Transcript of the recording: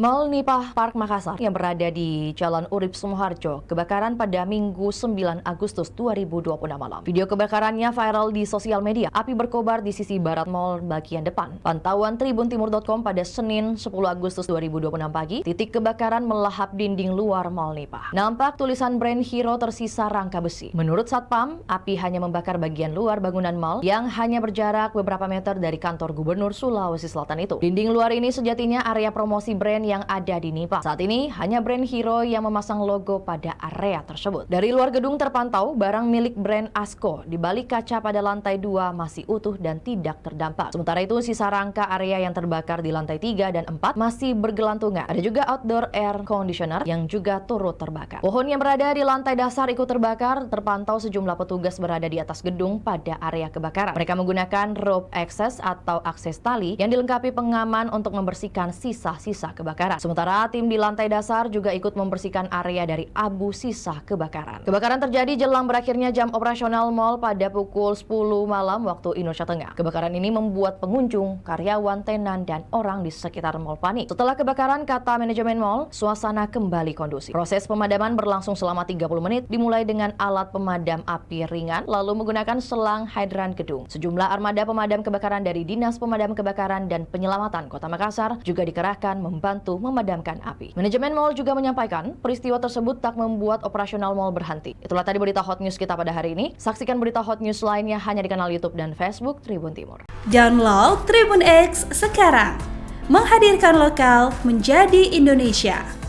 Mall Nipah Park Makassar yang berada di Jalan Urip Sumoharjo kebakaran pada Minggu 9 Agustus 2026 malam. Video kebakarannya viral di sosial media. Api berkobar di sisi barat mall bagian depan. Pantauan tribuntimur.com pada Senin 10 Agustus 2026 pagi, titik kebakaran melahap dinding luar Mall Nipah. Nampak tulisan brand Hero tersisa rangka besi. Menurut Satpam, api hanya membakar bagian luar bangunan mall yang hanya berjarak beberapa meter dari kantor Gubernur Sulawesi Selatan itu. Dinding luar ini sejatinya area promosi brand yang ada di Nipah. Saat ini hanya brand Hero yang memasang logo pada area tersebut. Dari luar gedung terpantau barang milik brand Asko di balik kaca pada lantai 2 masih utuh dan tidak terdampak. Sementara itu sisa rangka area yang terbakar di lantai 3 dan 4 masih bergelantungan. Ada juga outdoor air conditioner yang juga turut terbakar. Pohon yang berada di lantai dasar ikut terbakar. Terpantau sejumlah petugas berada di atas gedung pada area kebakaran. Mereka menggunakan rope access atau akses tali yang dilengkapi pengaman untuk membersihkan sisa-sisa kebakaran. Sementara tim di lantai dasar juga ikut membersihkan area dari abu sisa kebakaran. Kebakaran terjadi jelang berakhirnya jam operasional mal pada pukul 10 malam waktu Indonesia Tengah. Kebakaran ini membuat pengunjung, karyawan, tenan, dan orang di sekitar mal panik. Setelah kebakaran, kata manajemen mal, suasana kembali kondusif. Proses pemadaman berlangsung selama 30 menit, dimulai dengan alat pemadam api ringan, lalu menggunakan selang hidran gedung. Sejumlah armada pemadam kebakaran dari Dinas Pemadam Kebakaran dan Penyelamatan Kota Makassar juga dikerahkan membantu memadamkan api. Manajemen mal juga menyampaikan peristiwa tersebut tak membuat operasional mal berhenti. Itulah tadi berita hot news kita pada hari ini. Saksikan berita hot news lainnya hanya di kanal YouTube dan Facebook Tribun Timur. Download Tribun X sekarang. Menghadirkan lokal menjadi Indonesia.